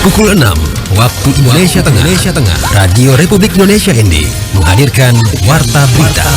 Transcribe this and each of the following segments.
Pukul 6 waktu Indonesia Tengah, Radio Republik Indonesia ND menghadirkan Warta Berita.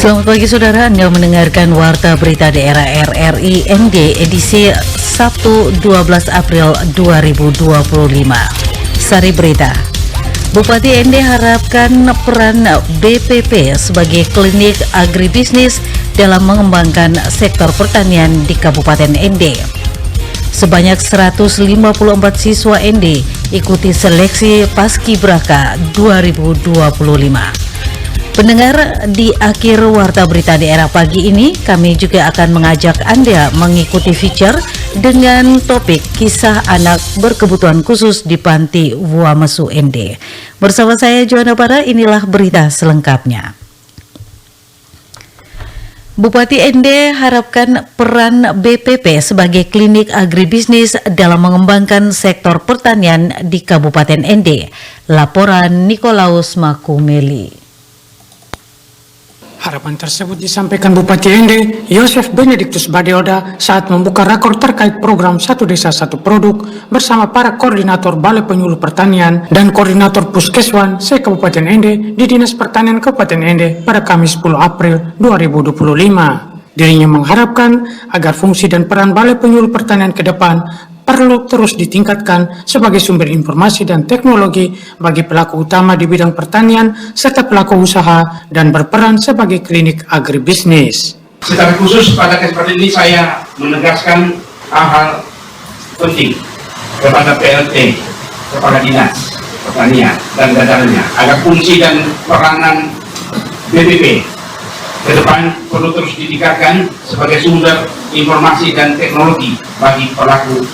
Selamat pagi saudara, Anda mendengarkan Warta Berita Daerah RRI ND edisi Sabtu 12 April 2025. Sari Berita. Bupati ND harapkan peran BPP sebagai klinik agribisnis dalam mengembangkan sektor pertanian di Kabupaten ND. Sebanyak 154 siswa ND ikuti seleksi Paskibraka 2025. Pendengar, di akhir Warta Berita Daerah pagi ini, kami juga akan mengajak Anda mengikuti feature dengan topik kisah anak berkebutuhan khusus di Panti Wamasu ND. Bersama saya Joanna Bara, inilah berita selengkapnya. Bupati ND harapkan peran BPP sebagai klinik agribisnis dalam mengembangkan sektor pertanian di Kabupaten ND. Laporan Nikolaus Makumeli. Harapan tersebut disampaikan Bupati ND Yosef Benediktus Badeoda saat membuka rakor terkait program Satu Desa Satu Produk bersama para koordinator Balai Penyuluh Pertanian dan koordinator Puskeswan se-Kabupaten ND di Dinas Pertanian Kabupaten ND pada Kamis 10 April 2025. Dirinya mengharapkan agar fungsi dan peran Balai Penyuluh Pertanian ke depan perlu terus ditingkatkan sebagai sumber informasi dan teknologi bagi pelaku utama di bidang pertanian serta pelaku usaha dan berperan sebagai klinik agribisnis. Secara khusus pada kesempatan ini saya menegaskan hal-hal penting kepada PLT, kepada Dinas Pertanian dan jajarannya agar fungsi dan peranan BPP ke depan perlu terus ditingkatkan sebagai sumber informasi dan teknologi bagi pelaku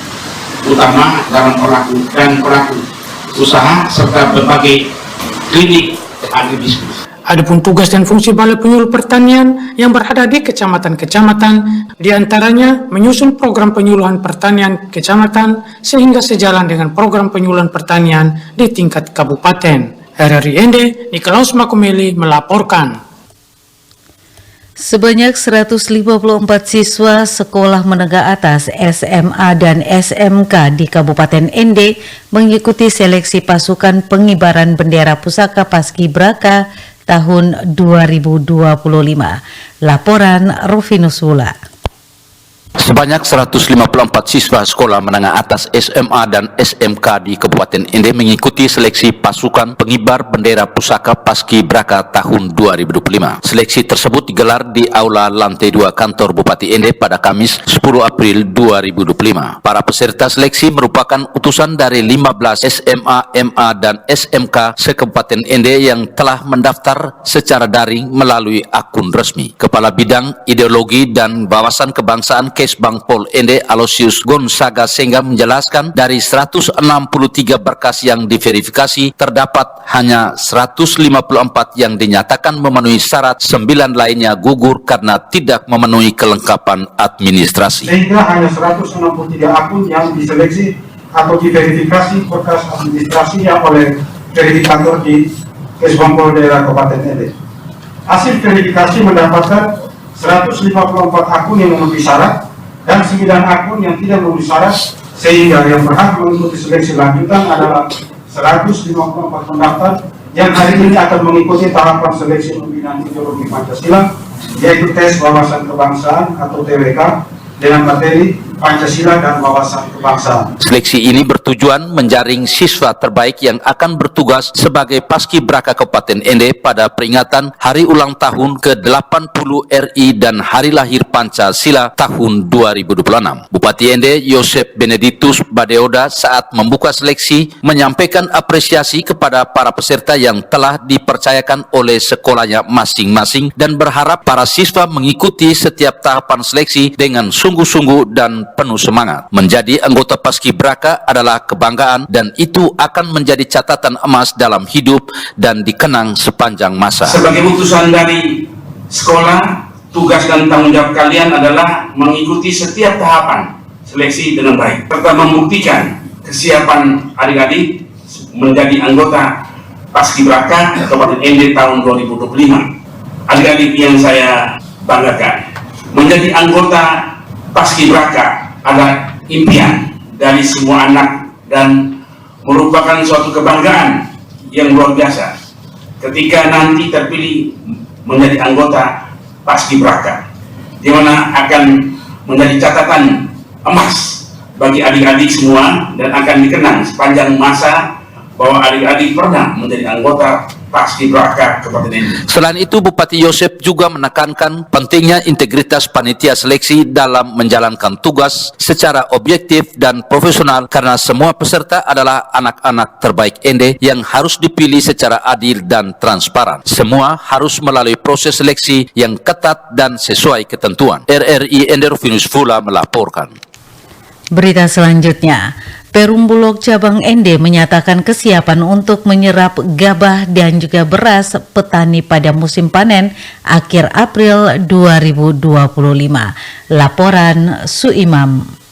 utama dalam pelaku usaha serta berbagai klinik agribisnis. Adapun tugas dan fungsi Balai Penyuluh Pertanian yang berada di kecamatan-kecamatan, diantaranya menyusun program penyuluhan pertanian kecamatan sehingga sejalan dengan program penyuluhan pertanian di tingkat kabupaten. RRI ND, Nikolaus Makumeli melaporkan. Sebanyak 154 siswa sekolah menengah atas SMA dan SMK di Kabupaten ND mengikuti seleksi pasukan pengibaran bendera pusaka Paskibraka tahun 2025. Laporan Rufinus Wula. Sebanyak 154 siswa sekolah menengah atas SMA dan SMK di Kabupaten ND mengikuti seleksi pasukan pengibar bendera pusaka Paskibraka tahun 2025. Seleksi tersebut digelar di Aula Lantai 2 Kantor Bupati ND pada Kamis 10 April 2025. Para peserta seleksi merupakan utusan dari 15 SMA, MA, dan SMK se-Kabupaten ND yang telah mendaftar secara daring melalui akun resmi. Kepala Bidang Ideologi dan Wawasan Kebangsaan Kesbang Pol ND Aloysius Gonzaga Sengga menjelaskan dari 163 berkas yang diverifikasi terdapat hanya 154 yang dinyatakan memenuhi syarat, 9 lainnya gugur karena tidak memenuhi kelengkapan administrasi. Sehingga hanya 163 akun yang diseleksi atau diverifikasi berkas administrasinya oleh verifikator di Kesbang Pol daerah Kabupaten ND. Hasil verifikasi mendapatkan 154 akun yang memenuhi syarat dan 9 akun yang tidak memenuhi syarat, sehingga yang berhak mengikuti seleksi lanjutan adalah 154 pendaftar yang hari ini akan mengikuti tahapan seleksi pembinaan ideologi Pancasila, yaitu tes wawasan kebangsaan atau TWK dengan materi Pancasila dan wawasan kebangsaan. Seleksi ini bertujuan menjaring siswa terbaik yang akan bertugas sebagai Paskibraka Kabupaten ND pada peringatan Hari Ulang Tahun ke-80 RI dan Hari Lahir Pancasila tahun 2026. Bupati ND Yosef Benediktus Badeoda saat membuka seleksi menyampaikan apresiasi kepada para peserta yang telah dipercayakan oleh sekolahnya masing-masing dan berharap para siswa mengikuti setiap tahapan seleksi dengan sungguh-sungguh dan penuh semangat. Menjadi anggota Paskibraka adalah kebanggaan dan itu akan menjadi catatan emas dalam hidup dan dikenang sepanjang masa. Sebagai utusan dari sekolah, tugas dan tanggung jawab kalian adalah mengikuti setiap tahapan seleksi dengan baik, serta membuktikan kesiapan adik-adik menjadi anggota Paskibraka Kabupaten ND tahun 2025. Adik-adik yang saya banggakan, menjadi anggota Paskibraka adalah impian dari semua anak dan merupakan suatu kebanggaan yang luar biasa ketika nanti terpilih menjadi anggota Paskibraka, di mana akan menjadi catatan emas bagi adik-adik semua dan akan dikenang sepanjang masa bahwa adik-adik pernah menjadi anggota Paskibraka Kabupaten ND. Selain itu, Bupati Yosef juga menekankan pentingnya integritas panitia seleksi dalam menjalankan tugas secara objektif dan profesional karena semua peserta adalah anak-anak terbaik ND yang harus dipilih secara adil dan transparan. Semua harus melalui proses seleksi yang ketat dan sesuai ketentuan. RRI ND Rufinus Fula melaporkan. Berita selanjutnya, Perum Bulog Cabang ND menyatakan kesiapan untuk menyerap gabah dan juga beras petani pada musim panen akhir April 2025. Laporan Suimam.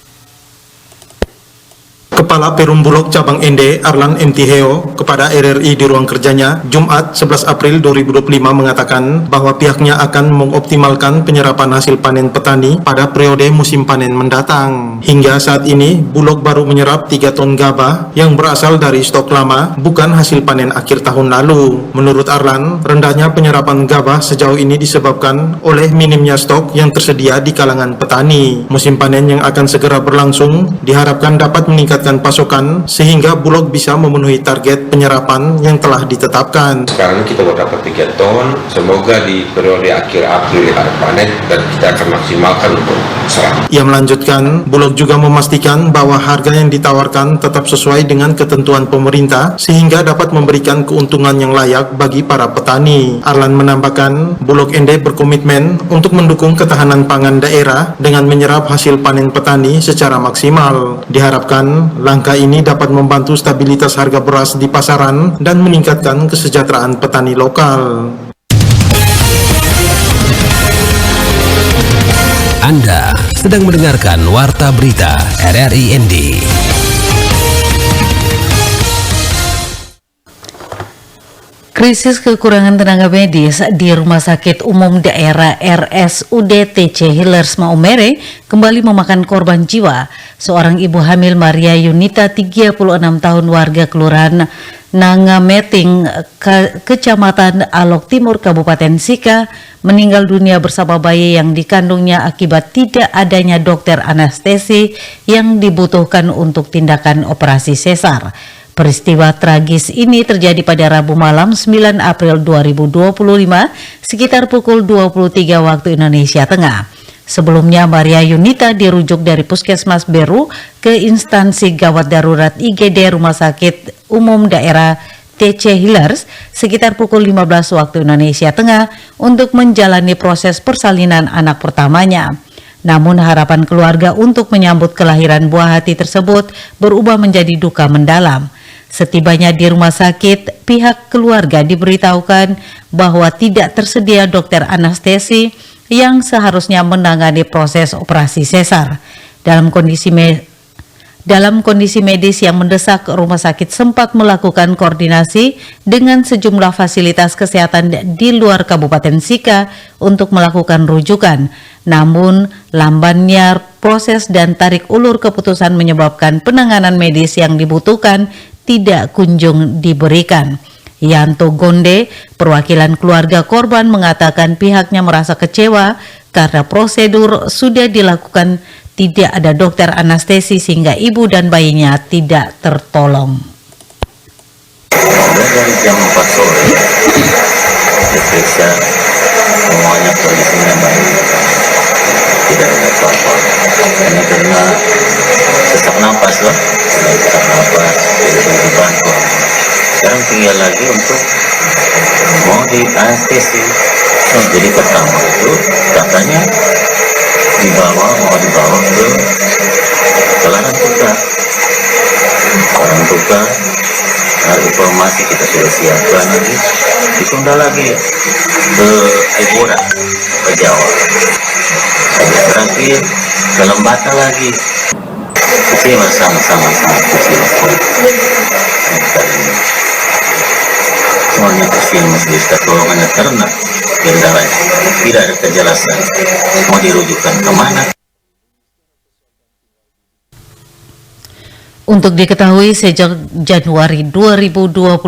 Kepala Perum Bulog Cabang ND Arlan MT Heo kepada RRI di ruang kerjanya Jumat 11 April 2025 mengatakan bahwa pihaknya akan mengoptimalkan penyerapan hasil panen petani pada periode musim panen mendatang. Hingga saat ini Bulog baru menyerap 3 ton gabah yang berasal dari stok lama, bukan hasil panen akhir tahun lalu. Menurut Arlan, rendahnya penyerapan gabah sejauh ini disebabkan oleh minimnya stok yang tersedia di kalangan petani. Musim panen yang akan segera berlangsung diharapkan dapat meningkatkan pasokan sehingga Bulog bisa memenuhi target penyerapan yang telah ditetapkan. Sekarang kita sudah dapat 3 ton, semoga di periode akhir April ada panen dan kita akan maksimalkan untuk serap. Ia melanjutkan, Bulog juga memastikan bahwa harga yang ditawarkan tetap sesuai dengan ketentuan pemerintah sehingga dapat memberikan keuntungan yang layak bagi para petani. Arlan menambahkan, Bulog ND berkomitmen untuk mendukung ketahanan pangan daerah dengan menyerap hasil panen petani secara maksimal. Diharapkan langkah ini dapat membantu stabilitas harga beras di pasaran dan meningkatkan kesejahteraan petani lokal. Anda sedang mendengarkan Warta Berita RRI ND. Krisis kekurangan tenaga medis di Rumah Sakit Umum Daerah RSUD TC Hillers Maumere kembali memakan korban jiwa. Seorang ibu hamil Maria Yunita 36 tahun warga Kelurahan Nangameting, Kecamatan Alok Timur, Kabupaten Sika, meninggal dunia bersama bayi yang dikandungnya akibat tidak adanya dokter anestesi yang dibutuhkan untuk tindakan operasi sesar. Peristiwa tragis ini terjadi pada Rabu malam 9 April 2025 sekitar pukul 23 waktu Indonesia Tengah. Sebelumnya Maria Yunita dirujuk dari Puskesmas Beru ke instansi gawat darurat IGD Rumah Sakit Umum Daerah TC Hillers sekitar pukul 15 waktu Indonesia Tengah untuk menjalani proses persalinan anak pertamanya. Namun harapan keluarga untuk menyambut kelahiran buah hati tersebut berubah menjadi duka mendalam. Setibanya di rumah sakit, pihak keluarga diberitahukan bahwa tidak tersedia dokter anestesi yang seharusnya menangani proses operasi sesar. Dalam kondisi medis yang mendesak, rumah sakit sempat melakukan koordinasi dengan sejumlah fasilitas kesehatan di luar Kabupaten Sika untuk melakukan rujukan. Namun, lambannya proses dan tarik ulur keputusan menyebabkan penanganan medis yang dibutuhkan tidak kunjung diberikan. Yanto Gonde, perwakilan keluarga korban, mengatakan pihaknya merasa kecewa karena prosedur sudah dilakukan, tidak ada dokter anestesi sehingga ibu dan bayinya tidak tertolong. Dari jam 4 sore diperiksa, semuanya kondisinya baik, tidak ada apa-apa. Hanya karena sesak napas loh, sesak napas, tidak boleh dibantu. Sekarang tinggal lagi untuk mau di anestesi. Jadi pertama itu katanya mau dibawa ke Kelana Tuka. Orang Tuka, informasi kita sudah siapkan lagi, ditunda lagi ke Tibura ke Jawa. Berarti dalam bata lagi. Kecewa sama-sama sangat kecewa. Semuanya kecil masih keturunan karena kendala tidak ada kejelasan mau dirujukkan kemana. Untuk diketahui, sejak Januari 2025,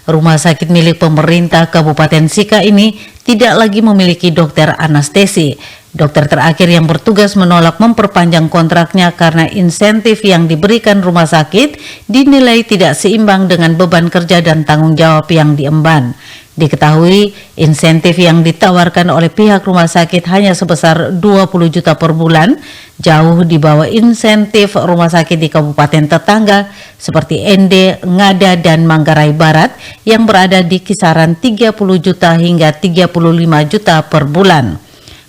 rumah sakit milik pemerintah Kabupaten Sika ini tidak lagi memiliki dokter anestesi. Dokter terakhir yang bertugas menolak memperpanjang kontraknya karena insentif yang diberikan rumah sakit dinilai tidak seimbang dengan beban kerja dan tanggung jawab yang diemban. Diketahui, insentif yang ditawarkan oleh pihak rumah sakit hanya sebesar 20 juta per bulan, jauh di bawah insentif rumah sakit di kabupaten tetangga seperti Ende, Ngada, dan Manggarai Barat yang berada di kisaran 30 juta hingga 35 juta per bulan.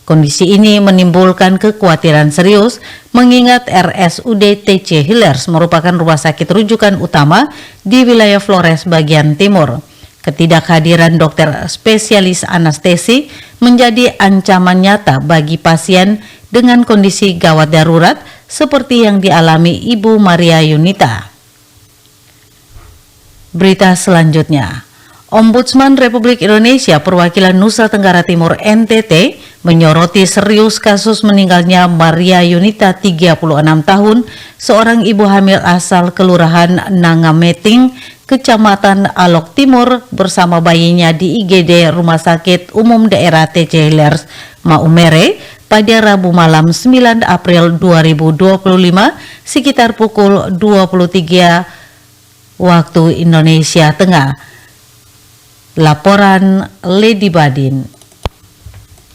Kondisi ini menimbulkan kekhawatiran serius mengingat RSUD TC Hillers merupakan rumah sakit rujukan utama di wilayah Flores bagian timur. Ketidakhadiran dokter spesialis anestesi menjadi ancaman nyata bagi pasien dengan kondisi gawat darurat seperti yang dialami Ibu Maria Yunita. Berita selanjutnya, Ombudsman Republik Indonesia perwakilan Nusa Tenggara Timur NTT menyoroti serius kasus meninggalnya Maria Yunita 36 tahun, seorang ibu hamil asal Kelurahan Nangameting, Kecamatan Alok Timur bersama bayinya di IGD Rumah Sakit Umum Daerah TC Hillers Maumere pada Rabu malam 9 April 2025 sekitar pukul 23 waktu Indonesia Tengah. Laporan Lady Badin.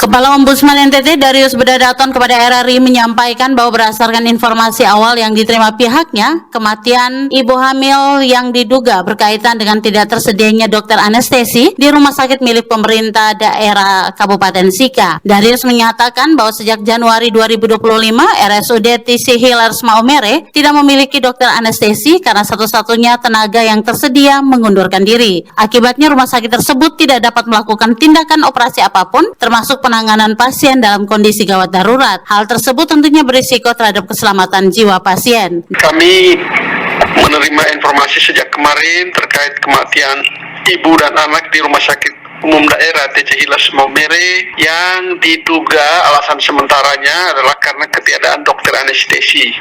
Kepala Ombudsman NTT Darius Bedadaton kepada RRI menyampaikan bahwa berdasarkan informasi awal yang diterima pihaknya, kematian ibu hamil yang diduga berkaitan dengan tidak tersedianya dokter anestesi di rumah sakit milik pemerintah daerah Kabupaten Sika. Darius menyatakan bahwa sejak Januari 2025, RSUD TC Hillers Maumere tidak memiliki dokter anestesi karena satu-satunya tenaga yang tersedia mengundurkan diri. Akibatnya rumah sakit tersebut tidak dapat melakukan tindakan operasi apapun, termasuk penanganan pasien dalam kondisi gawat darurat. Hal tersebut tentunya berisiko terhadap keselamatan jiwa pasien. Kami menerima informasi sejak kemarin terkait kematian ibu dan anak di Rumah Sakit Umum Daerah TC Hillers Maumere yang diduga alasan sementaranya adalah karena ketiadaan dokter anestesi.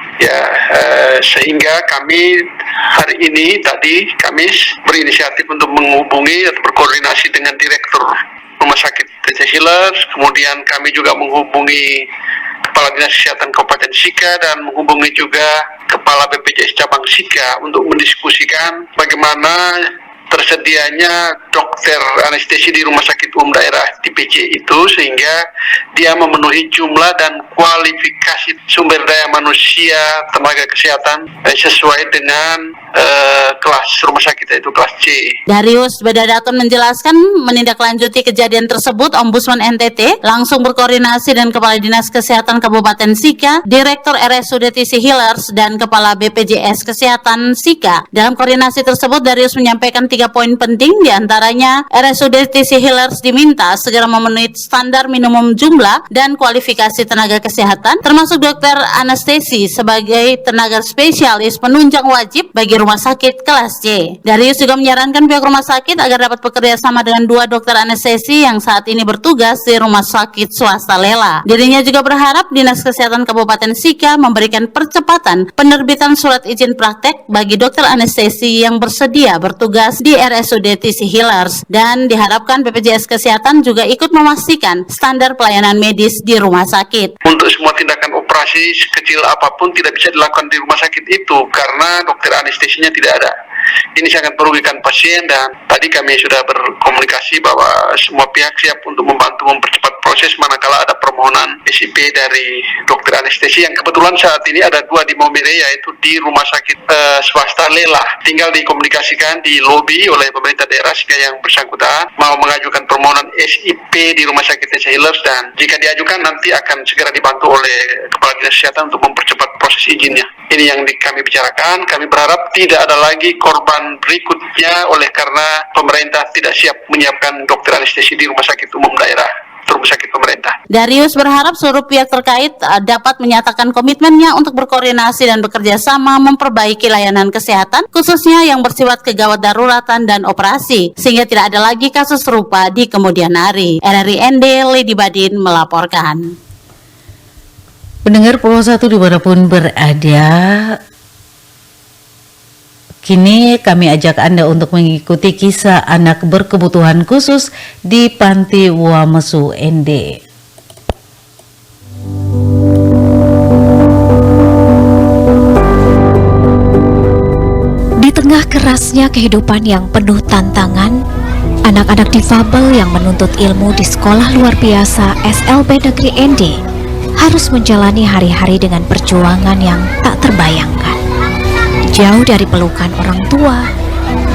Sehingga kami hari ini tadi Kamis berinisiatif untuk menghubungi atau berkoordinasi dengan Direktur Rumah Sakit TC Hillers, kemudian kami juga menghubungi Kepala Dinas Kesehatan Kabupaten Sika dan menghubungi juga Kepala BPJS Cabang Sika untuk mendiskusikan bagaimana tersedianya dokter anestesi di Rumah Sakit Umum Daerah TPC itu sehingga dia memenuhi jumlah dan kualifikasi sumber daya manusia tenaga kesehatan sesuai dengan kelas rumah sakit yaitu kelas C. Darius Bedadaton menjelaskan menindaklanjuti kejadian tersebut, Ombudsman NTT langsung berkoordinasi dengan Kepala Dinas Kesehatan Kabupaten Sika, Direktur RSUD TC Hillers, dan Kepala BPJS Kesehatan Sika. Dalam koordinasi tersebut, Darius menyampaikan 3 poin penting, diantaranya RSUD TC Hillers diminta segera memenuhi standar minimum jumlah dan kualifikasi tenaga kesehatan, termasuk dokter anestesi sebagai tenaga spesialis penunjang wajib bagi rumah sakit kelas C. Darius juga menyarankan pihak rumah sakit agar dapat bekerja sama dengan 2 dokter anestesi yang saat ini bertugas di rumah sakit swasta Lela. Dirinya juga berharap Dinas Kesehatan Kabupaten Sika memberikan percepatan penerbitan surat izin praktek bagi dokter anestesi yang bersedia bertugas di RSUD TC Hillers, dan diharapkan BPJS Kesehatan juga ikut memastikan standar pelayanan medis di rumah sakit. Untuk semua tindakan operasi sekecil apapun tidak bisa dilakukan di rumah sakit itu karena dokter anestesinya tidak ada. Ini sangat merugikan pasien dan tadi kami sudah berkomunikasi bahwa semua pihak siap untuk membantu mempercepat proses manakala ada permohonan SIP dari dokter anestesi yang kebetulan saat ini ada 2 di Maumere, yaitu di rumah sakit swasta Lela. Tinggal dikomunikasikan di lobi oleh pemerintah daerah sehingga yang bersangkutan mau mengajukan permohonan SIP di rumah sakit TC Hillers, dan jika diajukan nanti akan segera dibantu oleh Kepala Dinas Kesehatan untuk mempercepat proses izinnya. Ini yang kami bicarakan. Kami berharap tidak ada lagi korban berikutnya oleh karena pemerintah tidak siap menyiapkan dokter anestesi di rumah sakit umum daerah, rumah sakit pemerintah. Darius berharap seluruh pihak terkait dapat menyatakan komitmennya untuk berkoordinasi dan bekerja sama memperbaiki layanan kesehatan, khususnya yang bersifat kegawat daruratan dan operasi, sehingga tidak ada lagi kasus serupa di kemudian hari. RRI ND, Lady Badin melaporkan. Pendengar Pulau 1 dimanapun berada, kini kami ajak Anda untuk mengikuti kisah anak berkebutuhan khusus di Panti Wamesu ND. Di tengah kerasnya kehidupan yang penuh tantangan, anak-anak difabel yang menuntut ilmu di sekolah luar biasa SLB Negeri ND harus menjalani hari-hari dengan perjuangan yang tak terbayangkan. Jauh dari pelukan orang tua,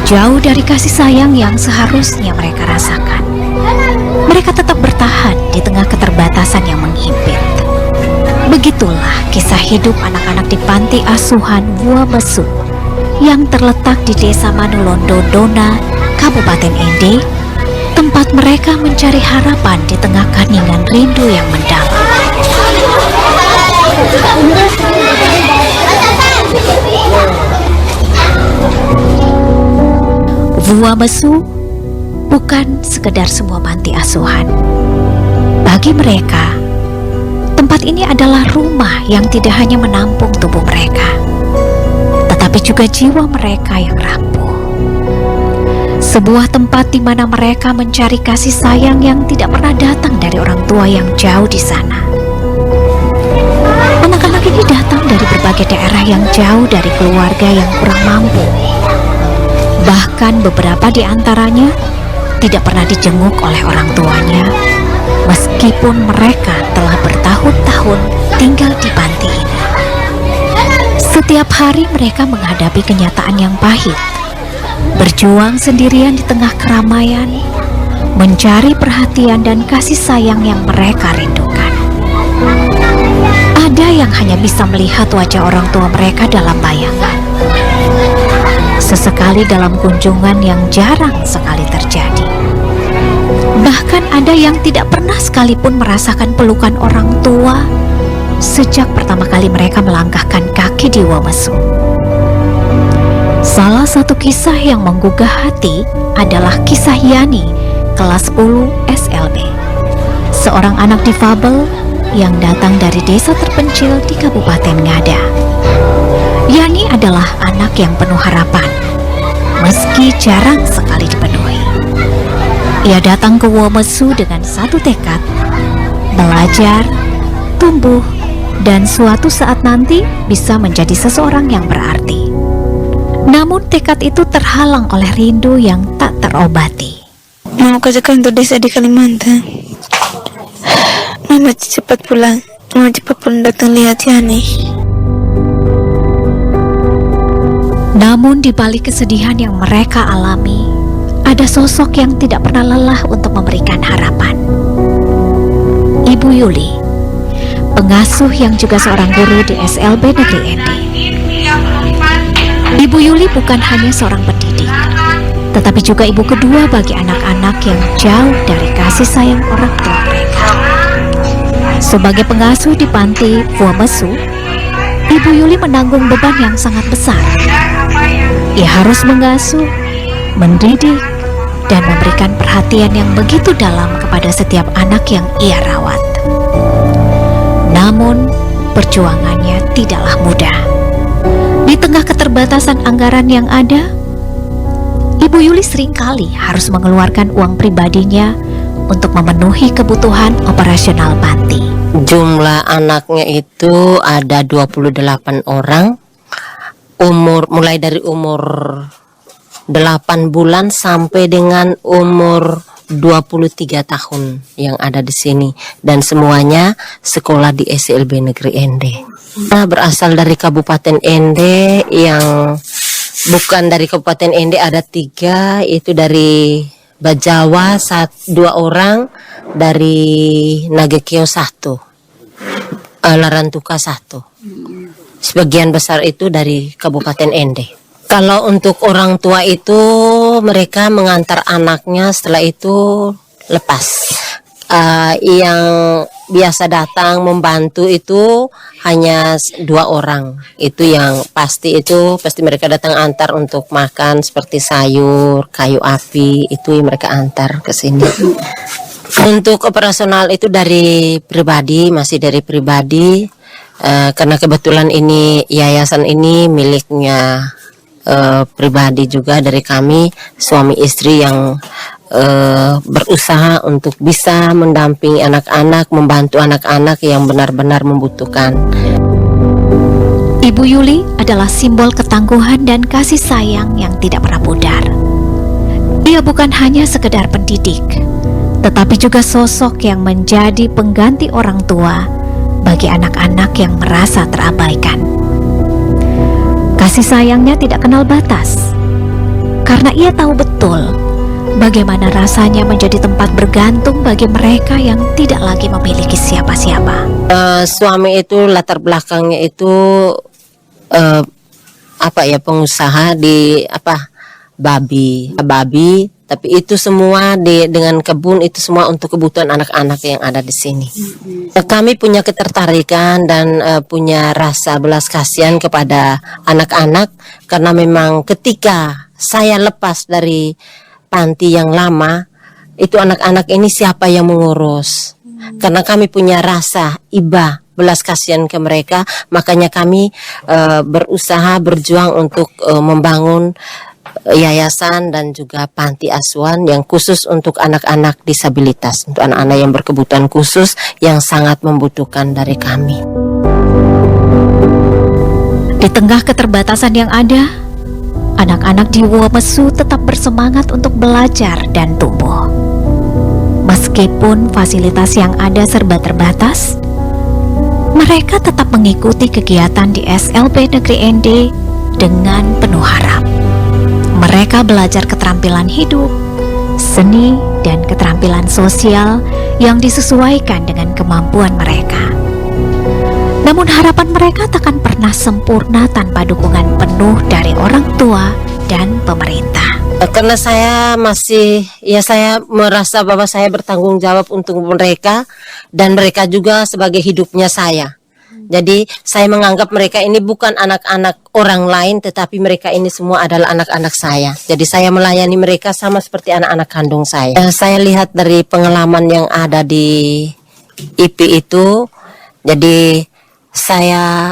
jauh dari kasih sayang yang seharusnya mereka rasakan. Mereka tetap bertahan di tengah keterbatasan yang menghimpit. Begitulah kisah hidup anak-anak di Panti Asuhan Wamesu yang terletak di Desa Manulondo Dona, Kabupaten ND, tempat mereka mencari harapan di tengah keheningan rindu yang mendalam. Wamesu bukan sekedar sebuah panti asuhan. Bagi mereka, tempat ini adalah rumah yang tidak hanya menampung tubuh mereka, tetapi juga jiwa mereka yang rapuh. Sebuah tempat di mana mereka mencari kasih sayang yang tidak pernah datang dari orang tua yang jauh di sana. Anak-anak ini datang dari berbagai daerah yang jauh dari keluarga yang kurang mampu. Bahkan beberapa di antaranya tidak pernah dijenguk oleh orang tuanya, meskipun mereka telah bertahun-tahun tinggal di panti ini. Setiap hari mereka menghadapi kenyataan yang pahit, berjuang sendirian di tengah keramaian, mencari perhatian dan kasih sayang yang mereka rindukan. Ada yang hanya bisa melihat wajah orang tua mereka dalam bayangan. Sesekali dalam kunjungan yang jarang sekali terjadi. Bahkan ada yang tidak pernah sekalipun merasakan pelukan orang tua sejak pertama kali mereka melangkahkan kaki di Wamesu. Salah satu kisah yang menggugah hati adalah kisah Yani, kelas 10 SLB. Seorang anak difabel yang datang dari desa terpencil di Kabupaten Ngada. Yani adalah anak yang penuh harapan, meski jarang sekali dipenuhi. Ia datang ke Wamesu dengan satu tekad, belajar, tumbuh, dan suatu saat nanti bisa menjadi seseorang yang berarti. Namun tekad itu terhalang oleh rindu yang tak terobati. Mau kerja kantor desa di Kalimantan. Mama cepat pulang. Mama cepat pulang datang lihat Yani. Namun di balik kesedihan yang mereka alami, ada sosok yang tidak pernah lelah untuk memberikan harapan. Ibu Yuli, pengasuh yang juga seorang guru di SLB Negeri ND. Ibu Yuli bukan hanya seorang pendidik, tetapi juga ibu kedua bagi anak-anak yang jauh dari kasih sayang orang tua mereka. Sebagai pengasuh di Panti Wamesu, Ibu Yuli menanggung beban yang sangat besar. Ia harus mengasuh, mendidik, dan memberikan perhatian yang begitu dalam kepada setiap anak yang ia rawat. Namun, perjuangannya tidaklah mudah. Di tengah keterbatasan anggaran yang ada, Ibu Yuli seringkali harus mengeluarkan uang pribadinya untuk memenuhi kebutuhan operasional panti. Jumlah anaknya itu ada 28 orang, mulai dari umur 8 bulan sampai dengan umur 23 tahun yang ada di sini, dan semuanya sekolah di SLB Negeri ND. Nah, berasal dari Kabupaten ND, yang bukan dari Kabupaten ND ada 3, itu dari Bajawa 2 orang, dari Nagekeo 1, Larantuka 1. Sebagian besar itu dari Kabupaten ND. Kalau untuk orang tua itu mereka mengantar anaknya, setelah itu lepas. Yang biasa datang membantu itu hanya 2 orang. Itu yang pasti mereka datang antar untuk makan seperti sayur, kayu api, itu yang mereka antar ke sini. Untuk operasional itu masih dari pribadi, karena kebetulan ini yayasan ini miliknya pribadi juga dari kami, suami istri yang berusaha untuk bisa mendampingi anak-anak, membantu anak-anak yang benar-benar membutuhkan. Ibu Yuli adalah simbol ketangguhan dan kasih sayang yang tidak pernah pudar. Ia bukan hanya sekedar pendidik, tetapi juga sosok yang menjadi pengganti orang tua bagi anak-anak yang merasa terabaikan. Kasih sayangnya tidak kenal batas, karena ia tahu betul bagaimana rasanya menjadi tempat bergantung bagi mereka yang tidak lagi memiliki siapa-siapa. Suami itu latar belakangnya itu pengusaha di babi, tapi itu semua dengan kebun, itu semua untuk kebutuhan anak-anak yang ada di sini. Kami punya ketertarikan dan punya rasa belas kasihan kepada anak-anak, karena memang ketika saya lepas dari panti yang lama, itu anak-anak ini siapa yang mengurus? Karena kami punya rasa iba, belas kasihan ke mereka, makanya kami berusaha berjuang untuk membangun yayasan dan juga panti asuhan yang khusus untuk anak-anak disabilitas, untuk anak-anak yang berkebutuhan khusus yang sangat membutuhkan dari kami. Di tengah keterbatasan yang ada, anak-anak di Womesu tetap bersemangat untuk belajar dan tumbuh. Meskipun fasilitas yang ada serba terbatas, mereka tetap mengikuti kegiatan di SLB Negeri ND dengan penuh harap. Mereka belajar keterampilan hidup, seni, dan keterampilan sosial yang disesuaikan dengan kemampuan mereka. Namun harapan mereka takkan pernah sempurna tanpa dukungan penuh dari orang tua dan pemerintah. Karena saya merasa bahwa saya bertanggung jawab untuk mereka, dan mereka juga sebagai hidupnya saya. Jadi saya menganggap mereka ini bukan anak-anak orang lain, tetapi mereka ini semua adalah anak-anak saya. Jadi saya melayani mereka sama seperti anak-anak kandung saya. Saya lihat dari pengalaman yang ada di IP itu, jadi saya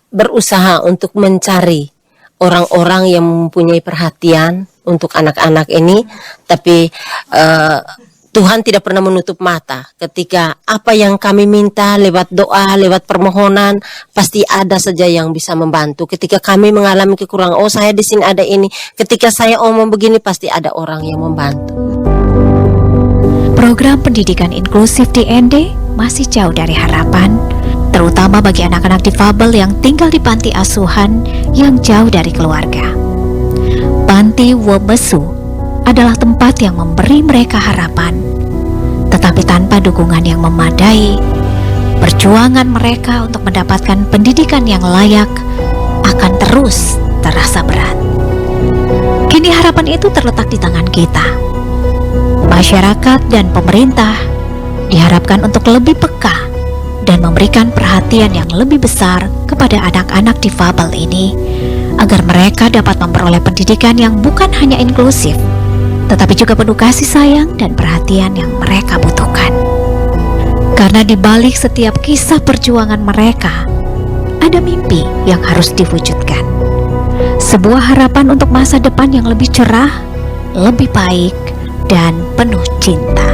berusaha untuk mencari orang-orang yang mempunyai perhatian untuk anak-anak ini, tapi Tuhan tidak pernah menutup mata. Ketika apa yang kami minta lewat doa, lewat permohonan, pasti ada saja yang bisa membantu. Ketika kami mengalami kekurangan, saya di sini ada ini. Ketika saya omong begini, pasti ada orang yang membantu. Program pendidikan inklusif di ND masih jauh dari harapan, terutama bagi anak-anak difabel yang tinggal di panti asuhan yang jauh dari keluarga. Panti Womesu adalah tempat yang memberi mereka harapan, tetapi tanpa dukungan yang memadai, perjuangan mereka untuk mendapatkan pendidikan yang layak akan terus terasa berat. Kini harapan itu terletak di tangan kita. Masyarakat dan pemerintah diharapkan untuk lebih peka dan memberikan perhatian yang lebih besar kepada anak-anak difabel ini, agar mereka dapat memperoleh pendidikan yang bukan hanya inklusif, tetapi juga penuh kasih sayang dan perhatian yang mereka butuhkan. Karena di balik setiap kisah perjuangan mereka, ada mimpi yang harus diwujudkan. Sebuah harapan untuk masa depan yang lebih cerah, lebih baik, dan penuh cinta.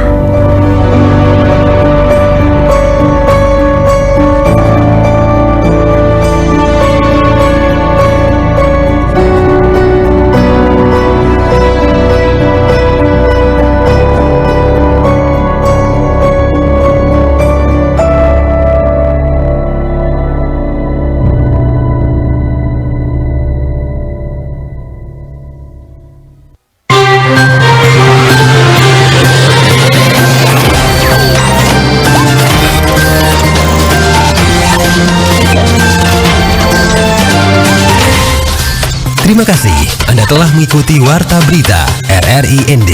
Terima kasih Anda telah mengikuti Warta Berita RRI ND.